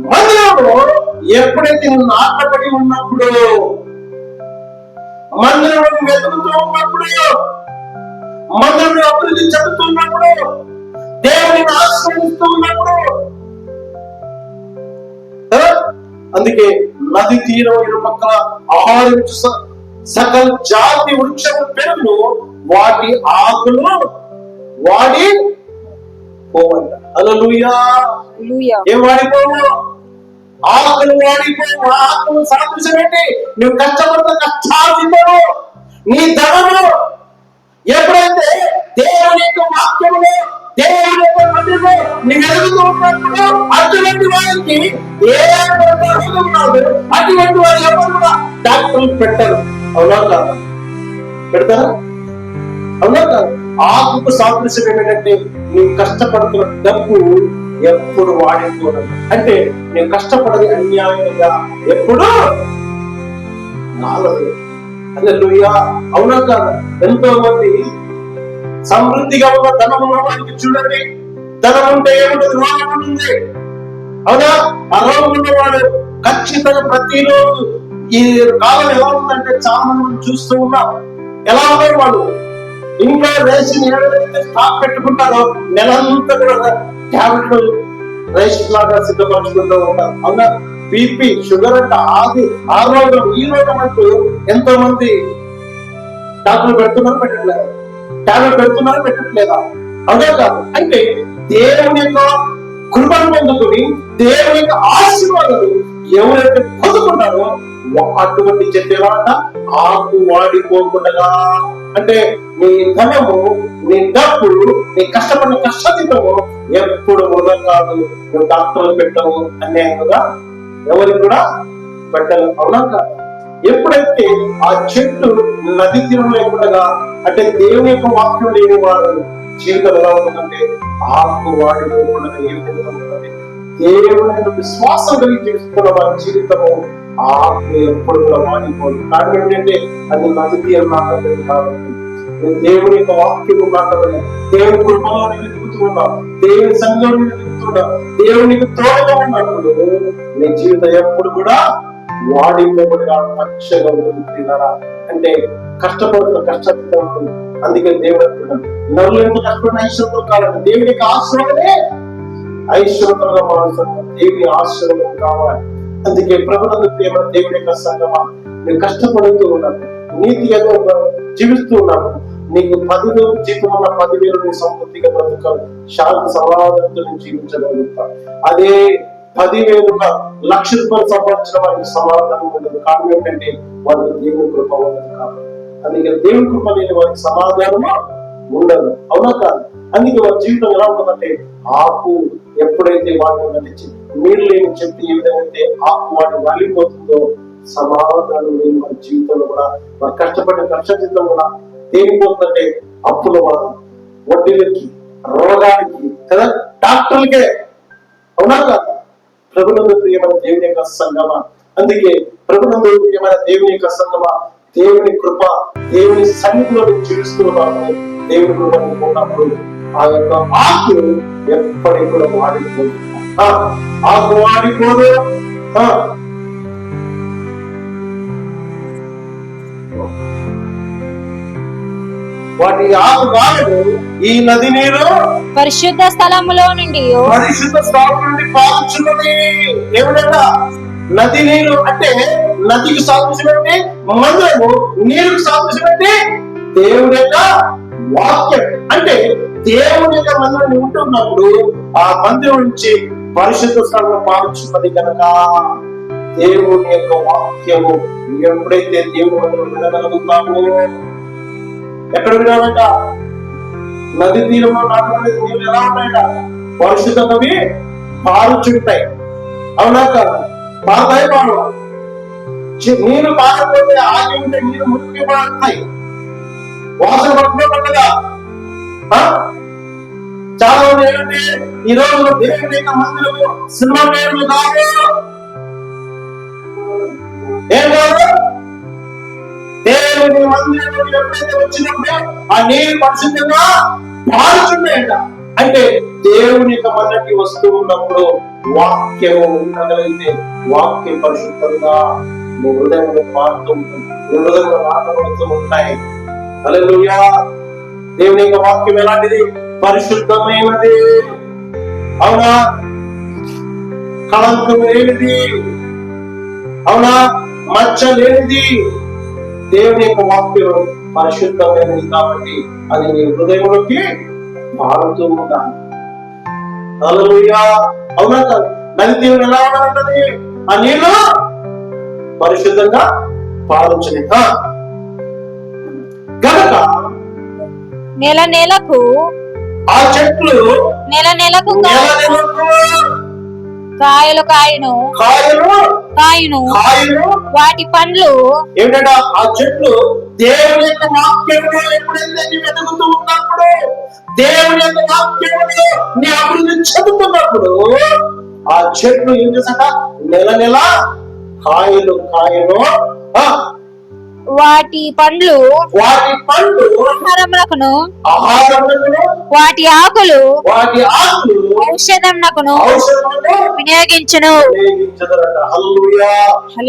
మందిరంలో ఎప్పుడైతే నాటబడి ఉన్నప్పుడు, మందిరం వెతుకుతూ ఉన్నప్పుడు, మందిరం అభివృద్ధి చెందుతున్నప్పుడు, దేవుని ఆశ్రయిస్తూ ఉన్నప్పుడు, అందుకే నది తీరం ఇరుపక్కల ఆహారం సకల జాతి వృక్షములు పెరుగును, వాటి ఆకులు వాడి పోవంట. హల్లెలూయా! ఏం వాడిపోవు? ఆకులు వాడిపోవు. ఆకులు సాదృశ్యం ఏంటి? నువ్వు కష్టపడిన కష్టార్జితము, నీ ధనము ఎప్పుడైతే దేవుని యొక్క వాక్యములో, దేవుని యొక్క మందిరంలో నువ్వు ఎదుగుతూ ఉన్నప్పుడు, అటువంటి వారికి ఏ రోగం రాదు. అటువంటి వారు ఎవరు కూడా డాక్టర్లు పెట్టరు. అవునా కాదు? పెడతారా? అవునా కాదు? ఆకుకు సాదృశ్యం ఏమిటంటే నువ్వు కష్టపడుతున్న డబ్బు ఎప్పుడు వాడిపోవడం. అంటే నేను కష్టపడది అన్యాయంగా ఎప్పుడు రాలేదు. హల్లెలూయా! అవునా కాదు? ఎంతో మంది సమృద్ధిగా ఉన్న ధనం ఉన్న వారికి చూడండి, ధనం ఉంటే ఏముంటుంది? రోగం ఉంటుంది. అవునా? ఆ రోగం ఉన్నవాడు ఖచ్చితంగా ప్రతిరోజు ఈ కాలం ఎలా ఉందంటే చాలా మంది చూస్తూ ఉన్నాం. ఎలా ఉన్నారు వాళ్ళు? ఇంకా రేషన్ ఏదైతే స్టాక్ పెట్టుకుంటారో నెలంతా కూడా ట్యాబ్లెట్లు రేషన్ లాగా సిద్ధపరచుకుంటూ ఉంటారు. అవునా? బీపీ, షుగర్ అంట, ఆది ఆ రోగం ఈ రోగం అంటూ ఎంతో మంది డాక్టర్లు పెడుతున్నారు, పెట్టట్లేదు. టాబ్లెట్ పెడుతున్నారు, పెట్టట్లేదా? అదే కాదు. అంటే దేవుని యొక్క కృపను పొందుకుని దేవుని యొక్క ఆశీర్వాదాలు ఎవరైతే పొందుకున్నారో అటువంటి చెప్పేవాట ఆకు వాడిపోకుండా. అంటే నీ ధనము, నీ డబ్బు, నీ కష్టపడిన కష్టతము ఎప్పుడు వృధా కాదు. నువ్వు డాక్టర్లు పెట్టవు, అన్యాయంగా ఎవరికి కూడా పెట్టవు. అవునా కాదు? ఎప్పుడైతే ఆ చెట్టు నది తీరంలో ఉండగా, అంటే దేవుని యొక్క వాక్యం లేని వాడు జీవితం ఎలా ఉంటుందంటే ఆకు వాడిపోకుండా ఏ విధంగా ఉంటుంది? దేవుని విశ్వాసం కలిగి జీవిస్తున్న వారి జీవితము ఆకు ఎప్పుడు కూడా వాడిపోదు. కారణం ఏంటంటే అది నది తీరం నాటబడింది కాబట్టి. దేవుని యొక్క వాక్యము నాటబడి దేవుని కృపలో నేను దిగుతూ ఉన్నావు, దేవుని సంఘంలో నేను దిగుతున్నావు, దేవునికి తోడుగా ఉన్నప్పుడు నీ జీవితం ఎప్పుడు కూడా వాడిపోబడిగా పచ్చగా ఉంటుంది. అంటే కష్టపడుతున్న కష్టపడుతూ, అందుకే దేవుడు అంటున్నాడు నవ్వులు ఎంత కష్టపడిన ఐశ్వర్యం కావాలి, దేవుని యొక్క ఆశ్రయమే ఐశ్వర్యంగా మారుతున్నాం. దేవుని ఆశ్రయం కావాలి. అందుకే ప్రభుత్వ ప్రేమ దేవుని యొక్క సంగమా, నువ్వు కష్టపడుతూ ఉన్నావు, నీతిగా జీవిస్తూ ఉన్నావు, నీకు 10,000 జీతం ఉన్న 10,000 నీ సమృద్ధిగా బ్రతకాలి, శాంతి సమాధానంతో నేను జీవించగలుగుతాను. అదే 10,000 1,00,000 రూపాయలు సంపాదించిన వారికి సమాధానం ఉండదు. కారణం ఏంటంటే వారికి దేవుని కృప ఉండదు కాబట్టి. అందుకే దేవుని కృప లేని వారికి సమాధానము ఉండదు. అవునా కాదు? అందుకే వారి జీవితం ఎలా ఉంటుందంటే ఆకు ఎప్పుడైతే వాటిని నటించి నీరు లేని చెట్టు ఏ విధంగా అయితే ఆకు వాటిని వాలిపోతుందో, సమాధానం లేని వారి జీవితంలో కూడా, వారు కష్టపడిన కష్ట జీవితం కూడా దేనిపోతుందంటే అప్పుల వల్ల, వడ్డీలకి, రోగానికి, కదా డాక్టర్లకే. అవునా కాదు? ప్రభునందు ప్రియమైన దేవుని యొక్క సంగమ, అందుకే ప్రభునందు ప్రియమైన దేవుని యొక్క సంగమ, దేవుని కృప, దేవుని సన్నిధిలో జీవిస్తున్నాము. దేవుని కృప ఉన్నప్పుడు ఆ యొక్క ఆకు ఎప్పటికీ కూడా వాడిపోదు. ఆకు వాడిపోదు. వాటి ఆకు వాడదు. ఈ నది నీరు పరిశుద్ధ స్థలములో నుండి పారుచున్నది. ఏమిటంటే నది నీరు అంటే నదికి సాదృశ్యమంటే మందిరము, నీరుకు సాదృశ్యమంటే దేవుని యొక్క వాక్యం. అంటే దేవుని యొక్క మందిరం ఉంటున్నప్పుడు ఆ మందిరం నుంచి పరిశుద్ధ స్థలంలో పారుచున్నది కనుక దేవుని యొక్క వాక్యము ఎప్పుడైతే దేవుని మందిరం వినగలుగుతామో, ఎక్కడ వినాలంట? నది తీరంలో నాటబడే నీళ్ళు ఎలా ఉంటాయట? పరిశుద్ధమవి పారుచుంటాయి. అవునా కాదు? పారతాయి, పాడు. నీరు పారకపోతే ఆగి ఉంటే నీరు మురికి పడతాయి, వాసన పడుతూనే పట్టదా? చాలా మంది ఏంటంటే ఈ రోజు దేవుని యొక్క మందిరము సినిమా పేర్లు కాదు, ఏం కాదు. దేవుని మందిరంలో ఎప్పుడైతే వచ్చినప్పుడే ఆ నీరు పరిశుద్ధంగా పారుచున్నాయంట. అంటే దేవుని యొక్క మందిరానికి వస్తూ ఉన్నప్పుడు వాక్యము ఉండగలిగితే వాక్యం పరిశుద్ధంగా నీ హృదయంలో మారుతూ ఉంటుంది, నీ హృదయంలో మాట్లాడుతూ ఉంటాయి. హల్లెలూయా. దేవుని యొక్క వాక్యం ఎలాంటిది? పరిశుద్ధమైనది. అవునా? కళంకం లేనిది. అవునా? మచ్చ లేనిది. దేవుని యొక్క వాక్యం పరిశుద్ధమైనది కాబట్టి అది నీ హృదయంలోకి మారుతూ ఉండాలి. హల్లెలూయా. అవునా కాదు? నది తీరం ఎలా ఉండాలంటది? ఆ నీళ్లు పరిశుద్ధంగా పారుచుని కనుక నెల నెలకు ఆ చెట్లు నెలకు కాయలు కాయను వాటి పండ్లు. ఏమిటంటే ఆ చెట్లు దేవుని యొక్క వాక్యంలో ఎప్పుడైతే నీ వెతుకుతూ ఉన్నప్పుడు, దేవుని యొక్క వాక్యంలో నీ అభివృద్ధి చెందుతున్నప్పుడు ఆ చెట్లు ఏం చేశాక నెల కాయలు వాటి పండ్లు ఆహారమునకును వాటి ఆకులు ఔషధమునకును వినియోగించును.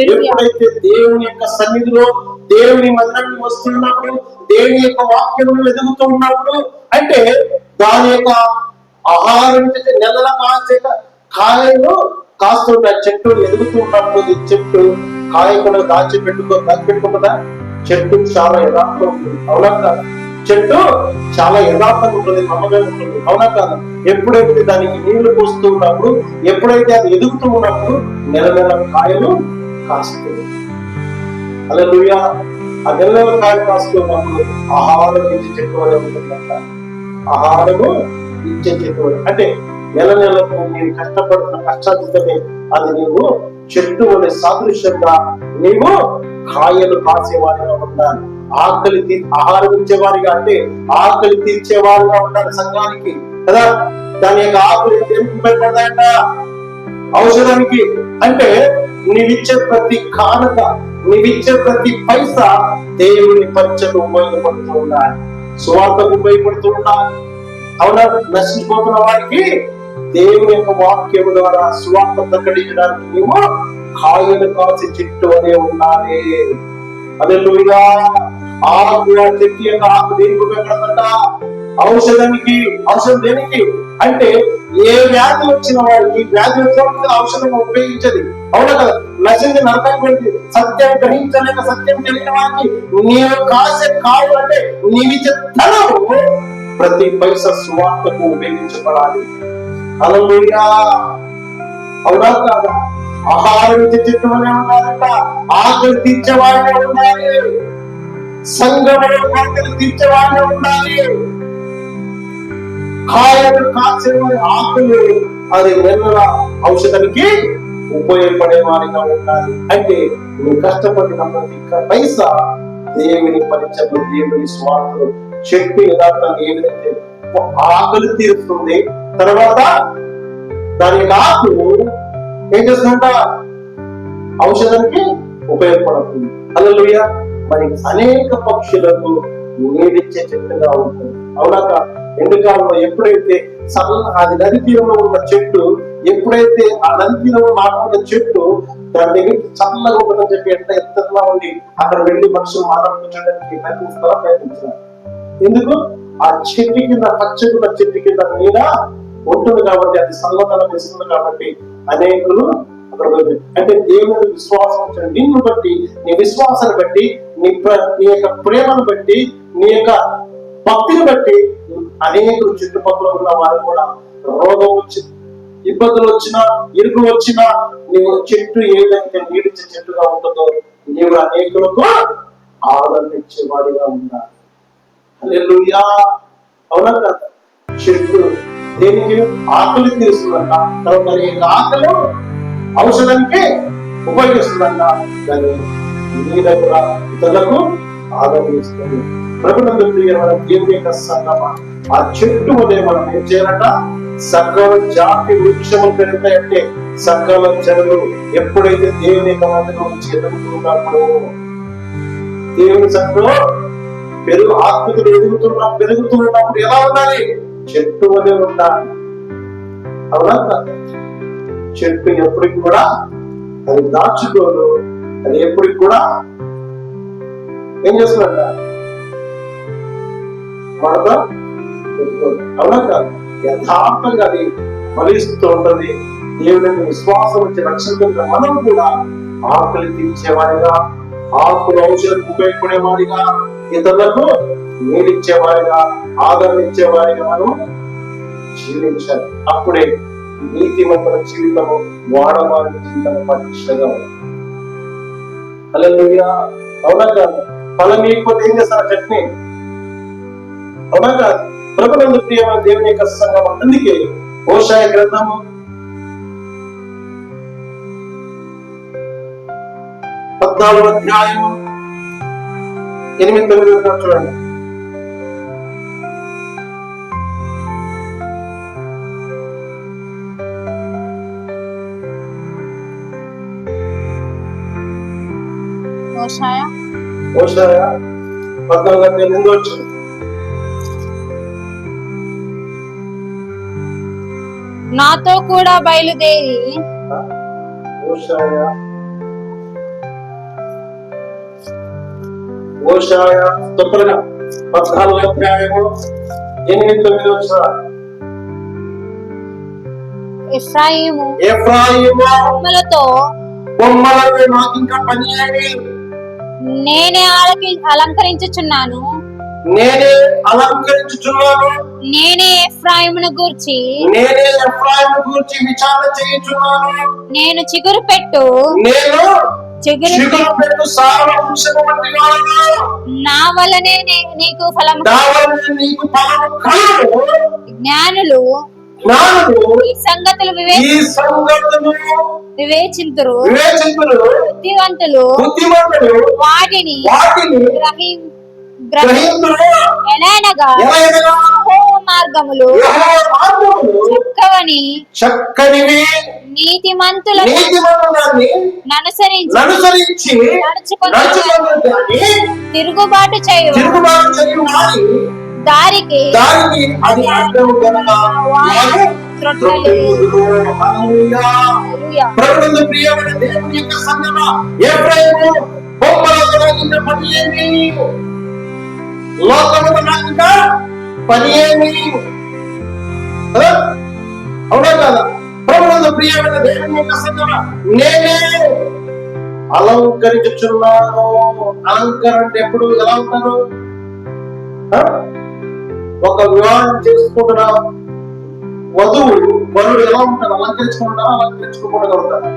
ఎప్పుడైతే దేవుని యొక్క సన్నిధిలో దేవుని మందిరానికి వస్తున్నప్పుడు, దేవుని యొక్క వాక్యం ఎదుగుతూ ఉన్నప్పుడు, అంటే దాని యొక్క ఆహారం నెలల కాసే కాయలు కాస్తుంటే చెట్టు ఎదుగుతున్నప్పుడు ఈ చెట్టు కాయ కూడా దాచిపెట్టుకుంటుందా? చెట్టు చాలా యథార్థం ఉంటుంది, అవునా కాదు? చెట్టు చాలా యథార్థంగా ఉంటుంది, నమ్మకంగా ఉంటుంది, అవునా కాదు? ఎప్పుడైతే దానికి నీళ్లు పోస్తూ ఉన్నప్పుడు, ఎప్పుడైతే అది ఎదుగుతూ ఉన్నప్పుడు నెల నెల కాయలు కాస్తుంది. హల్లెలూయా. ఆ నెల నెల కాయలు కాస్తున్నప్పుడు ఆహారం ఇచ్చే చెట్టు వలె ఉంటుందంట. ఆహారము ఇచ్చే చెట్టు వలె అంటే నెల నెలకు నీవు కష్టపడుతున్న కష్టాధికమే అది నీవు చెట్టు వలె సాదృశ్యంగా నీవు కాయలు కాసేవారిగా ఉండాలి. ఆహారం ఇచ్చేవారిగా అంటే ఆకలి తీర్చేవారిగా ఉండాలి సంఘానికి కదా. దాని యొక్క ఆకులు ఎందుకు ఉపయోగపడతాయంట? ఔషధానికి. అంటే నీవిచ్చే ప్రతి కానుక, నీవిచ్చే ప్రతి పైసా దేవుని పంచకు ఉపయోగపడుతూ ఉండాలి, సువార్తకు ఉపయోగపడుతూ ఉండాలి, అవునా? నశించిపోతున్న వారికి దేవుని యొక్క వాక్యం ద్వారా సువార్త ప్రకటించడానికి నీవు కాయలు కాసి చెట్టు అనే ఉండాలి. హల్లెలూయా. ఆకు చెట్టు యొక్క ఆకు దేనికి ఉపయోగపడతాట? ఔషధానికి. ఔషధం దేనికి అంటే ఏ వ్యాధి వచ్చిన వారికి, వ్యాధి వచ్చిన ఔషధం ఉపయోగించదు, అవునా కదా? నశించి నరకానికి వెళ్తుంది. సత్యం గ్రహించలేక సత్యం తెలియని వారికి నీవు కాసే కాయలు అంటే నీవిచ్చే ధనము ప్రతి పైసా సువార్తకు ఉపయోగించబడాలి. హల్లెలూయా. అవునా కాదా? ఆహారం ఇచ్చే చెట్టు అనే ఉండాలంట, ఆకలి తీర్చేవాడినే ఉండాలి, సంఘంలో ఆకలి తీర్చేవాడినే ఉండాలి, కాయలు కాసేవారి ఆకులు అది నెలల ఔషధానికి ఉపయోగపడే వారిగా ఉండాలి. అంటే నువ్వు కష్టపడిన ప్రతి పైసా దేవుని పరిచయం, దేవుని స్వార్థలు చెట్టు యథార్థంగా ఏ విధంగా ఆకలి తీరుస్తుంది, తర్వాత దాని ఆకు ఏం చేస్తుందంట? ఔషధానికి ఉపయోగపడుతుంది. హల్లెలూయా. మరి అనేక పక్షులకు నీడిచ్చే చెట్టుగా ఉంటుంది, అవునా? ఎండాకాలంలో ఎప్పుడైతే అది నది తీరంలో ఉన్న చెట్టు, ఎప్పుడైతే ఆ నది తీరంలో నాటుకున్న చెట్టు దాని దగ్గర చల్లగా ఉంటుందని చెప్పి ఎత్తగా ఉండి అక్కడ వెళ్ళి మనుషులు మాట్లాడుకోవడానికి ప్రయత్నించారు. ఎందుకు? ఆ చెట్టు కింద, పచ్చగున్న చెట్టు కింద నీడ ఉంటుంది కాబట్టి, అది చల్లదనం ఇస్తుంది కాబట్టి అనేకులు అక్కడ అంటే దేవుని విశ్వాసం నిన్ను బట్టి, నీ విశ్వాసాన్ని బట్టి, నీ యొక్క ప్రేమను బట్టి, నీ యొక్క భక్తిని బట్టి అనేకులు చుట్టుపక్కల ఉన్న వారు కూడా రోగం వచ్చి, ఇబ్బందులు వచ్చినా, ఇరుకు వచ్చినా నీవు చెట్టు ఏదైతే నీడిచ్చే చెట్టుగా ఉంటుందో నీవు అనేకులకు ఆదరించేవాడిగా ఉండాలి. హల్లెలూయా. అవునా కదా? చెట్టు దేనికి? ఆకలి తీరుస్తుందంట, తర్వాత ఆకలి ఔషధానికి ఉపయోగిస్తుందంట, దాన్ని నీ దగ్గర ఇతరులకు ఆదరిస్తుంది. ప్రభునందు ప్రియమైన దేవుని యొక్క సంగమా, ఆ చెట్టు వలె మనం ఏం చేయాలంట? సకల జాతి వృక్షములు పెరుగుతాయంటే సకల జనులు ఎప్పుడైతే దేవుని యొక్క మందిలో ఎదుగుతున్నప్పుడు, దేవుని సంఘంలో ఆత్మీయులు పెరుగుతున్నప్పుడు ఎలా ఉండాలి? చెట్టు వలె ఉండాలి, అవునా? చెట్టు ఎప్పటికి కూడా అది దాచుకోదు, అది ఎప్పటికి కూడా ఏం చేస్తుందంట? మడత పెట్టుకోదు, అవునా కాదు? యథార్థంగా అది ఫలిస్తూ ఉంటది. దేవుని విశ్వాసం వచ్చి రక్షణ మనం కూడా ఆకలి తీర్చేవారిగా, ఆకులు ఔషధం ఉపయోగపడేవారిగా, ఇతరులకు నీడిచ్చేవారిగా, ఆదరణించేవారిగా మనం జీవించాలి. అప్పుడే నీతిమంతుల జీవితము వాడవారి జీవితం పరీక్షగా ఉంది. హల్లెలూయా. అవునా కాదు? ఫలం ఇకపోతే ఏం చేస్తారు? చట్నీ, అవునా కాదు? ప్రభునందు ప్రియమైన దేవుని యొక్క సంగమం. అందుకే హోషేయ గ్రంథము 14వ అధ్యాయము 8-9 చూడండి. హోషేయ 14వ అధ్యాయం 8వ వచనం. నాతో కూడా బయలుదేరి. హోషేయ తొందరగా 14వ అధ్యాయము 8-9 వచనాలు. ఎఫ్రాయిము బొమ్మలతో బొమ్మలతో నాకు ఇంకా పని ఏమి? నేనే అలంకరించుచున్నాను. నేనే అలంకరించుచున్నాను. నేనే ఎఫ్రాయిమును గూర్చి విచారణ చేయుచున్నాను. నేను చిగురు పెట్టు సారవ వృక్షము వంటి వాడను. నా వలనే నీకు ఫలము కలుగును. జ్ఞానులు ఈ సంగతులు వివేచింతురు. బుద్ధిమంతులు వాటిని ఎలానగా మార్గములు చక్కనివి నీతిమంతులను అనుసరించి తిరుగుబాటు చేయు దారికి అది అడ్డము గనుక ప్రభువునందు ప్రియమైన దేవుని యొక్క సంగమా, ఎఫ్రాయిము బొమ్మలతో నాకింక పని ఏమి? లోకముతో నాకింక పని ఏమి? అవునా కదా? ప్రభువునందు ప్రియమైన దేవుని యొక్క సంగమా, నేనే అలంకరించుచున్నాను. అలంకరణ అంటే ఎప్పుడు ఎలా ఉంటాను? ఒక వివాహం చేసుకుంటున్న వధువుడు వరుడు ఎలా ఉంటారు? అలంకరించుకుంటారా, అలంకరించుకోకుండా ఉంటారు?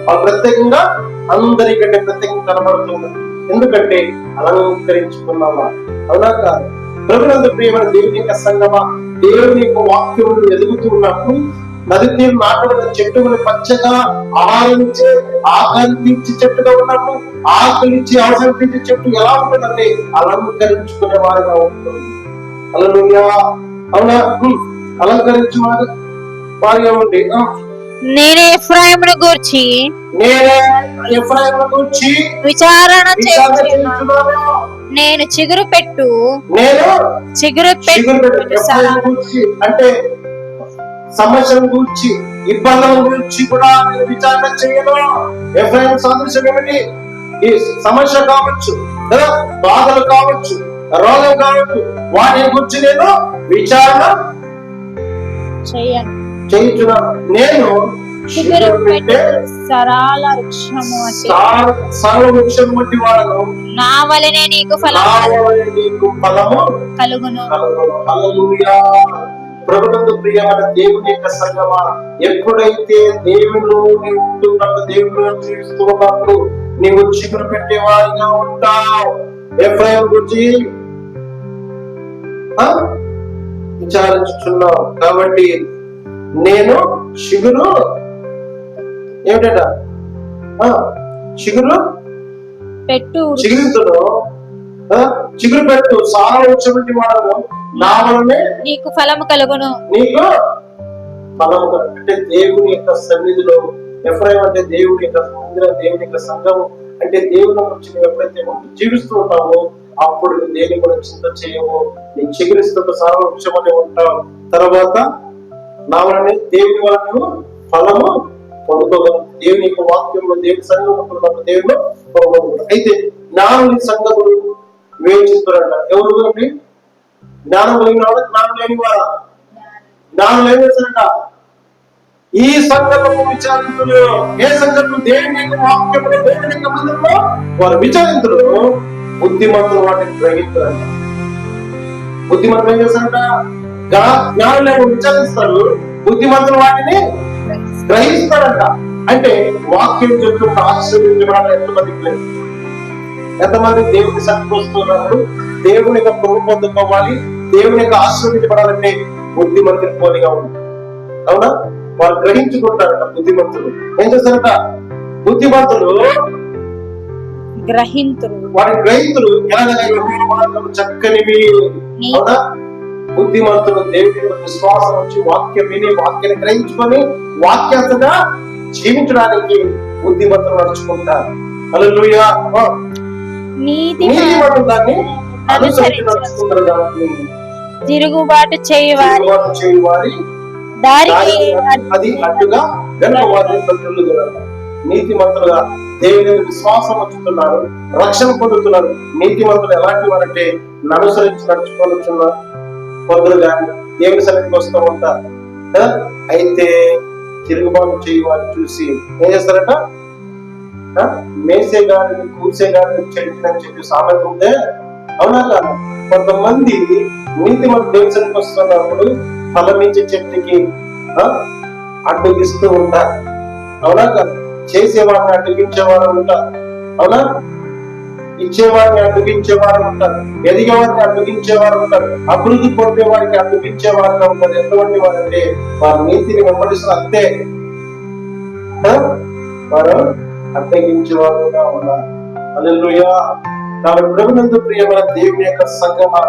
వాళ్ళు ప్రత్యేకంగా అందరికంటే ప్రత్యేకంగా కనబడుతున్నారు. ఎందుకంటే అలంకరించుకున్నావా? అవునా కాదు? ప్రభునందు ప్రియమైన దేవుని యొక్క సంగమా, దేవుని యొక్క వాక్యములు ఎదుగుతూ ఉన్నప్పుడు నది తీరు నాటబడిన చెట్టుని పచ్చగా ఆహరించే ఆకర్షించి చెట్టుగా ఉన్నప్పుడు ఆకలించి ఆకర్షించే చెట్టు ఎలా ఉంటుందంటే అలంకరించుకునే వారిగా ఉంటుంది. హల్లెలూయా. అవునా? అలంకరించు వారిగా ఉండి నేనే ఎఫ్రాయిమును గూర్చి విచారణ చేయుచున్నాను. నేను చిగురు పెట్టు అంటే సమస్యల గురించి, ఇబ్బందుల గురించి కూడా నేను విచారణ చేయను. ఎఫ్రాయిం సాదృశ్యం ఏమిటి? ఈ సమస్య కావచ్చు కదా, బాధలు కావచ్చు, రోగం కావచ్చు, వాటి గురించి నేను విచారణ చేయుచున్నాను. నేను సరళ వృక్షం వంటి వాడను. నా వలనే నీకు ఫలము కలుగును. హల్లెలూయా. ప్రభునందు ప్రియమైన దేవుని యొక్క సంగమా, ఎప్పుడైతే దేవుడు నీవు ఉంటున్నప్పుడు, దేవుడు జీవిస్తూ ఉన్నప్పుడు నీవు చిగురు పెట్టేవాడిగా ఉంటావు. ఎఫ్రాయిం గురించి విచారించుచున్నావు కాబట్టి నేను చిగురు ఏమిట చిగురు చిగురుతును చిగురు పెట్టు సారా వచ్చి వాడను. నా వలనే నీకు ఫలము కలుగును. నీకు ఫలము అంటే దేవుని యొక్క సన్నిధిలో ఎఫ్రాయిం అంటే దేవుని యొక్క మందిరం, దేవుని యొక్క సంఘం అంటే దేవుని గురించి నువ్వు ఎప్పుడైతే జీవిస్తూ ఉంటావో అప్పుడు దేని కూడా చింత చేయవు. నీ చిగురిస్తున్న సారా వృక్షమని ఉంటావు. తర్వాత నా వలనే దేవుని వల్ల నువ్వు ఫలము పొందుకోగలవు. దేవుని యొక్క వాక్యంలో, దేవుని సంఘం దేవుడు పొందుకోగలరు. అయితే జ్ఞానుని సంగతులు వివేచిస్తారంట. ఎవరు అంటే జ్ఞానం కలిగిన వాడు, జ్ఞానం లేని వారా? జ్ఞానం ఏం చేస్తారంట? ఈ సంగతులు విచారించులు. ఏ సంగతులు? దేవుని యొక్క వాక్యములు, దేవుని యొక్క మందిరంలో వారు విచారించులు. బుద్ధిమంతులు వాటిని గ్రహిస్తారంట. బుద్ధిమంతులు ఏం చేస్తారంట? జ్ఞానులు విచారిస్తారు, బుద్ధిమంతులు వాటిని గ్రహిస్తారంట. అంటే వాక్యం చెప్తున్న ఆశీర్వదించబడాలి. ఎంతమంది దేవుని సన్నిధికి వస్తున్నప్పుడు దేవుని యొక్క కృప పొందుకోవాలి, దేవుని యొక్క ఆశీర్వదించబడాలంటే బుద్ధిమంతులు పోలిగా ఉంటుంది. అవునా? వారు గ్రహించుకుంటారట. బుద్ధిమంతులు ఏం చేస్తారట? బుద్ధిమంతులు వారి గ్రహింతులు చక్కనివి. అవునా? బుద్ధిమంతులు దేవుని విశ్వాసం వచ్చి వాక్యం విని వాక్యాన్ని గ్రహించుకొని వాక్యంగా జీవించడానికి బుద్ధిమంతులు నడుచుకుంటారు. హల్లెలూయా. నీతిమంతులు దాన్ని అనుసరించి నడుచుకుంటారు. దాన్ని తిరుగుబాటు చేయవారి అది అడ్డుగా వెనుక వారిని తొట్టులుగా. నీతిమంతులుగా దేవుని విశ్వాసం వచ్చుతున్నారు, రక్షణ పొందుతున్నారు. నీతిమంతులు ఎలాంటి వారంటే అనుసరించి నడుచుకుంటున్నారు. కొందరు కానీ దేవుని సన్నిధికి వస్తూ ఉంటారు. అయితే తిరుగుబాటు చేయవారు చూసి ఏం చేస్తారట? మేసే గారిని కూసే గారిని చెడిపినని చెప్పి సామెత ఉందే, అవునా కాదు? కొంతమంది నీతి మన దేశానికి వస్తున్నప్పుడు ఫలమించే చెట్టుకి అడ్డగిస్తూ ఉంటారు, అవునా కాదు? చేసేవాడిని అడ్డగించేవారు ఉంటారు, అవునా? ఇచ్చేవారిని అడ్డగించేవారు ఉంటారు, ఎదిగేవారిని అడ్డగించేవారు ఉంటారు, అభివృద్ధి పొందే వారికి అడ్డగించేవారుగా ఉంటారు. ఎటువంటి వారంటే వారి నీతిని వెంబడిస్తున్న అంతే వారు అడ్డగించేవారుగా ఉన్నారు. హల్లెలూయా. కాబట్టి ప్రభునందు ప్రియమైన దేవుని యొక్క సంగమా,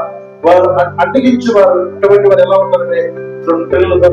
వారు అడ్డగించేవారు. అటువంటి వారు ఎలా ఉంటారంటే తొట్టిల్లుగా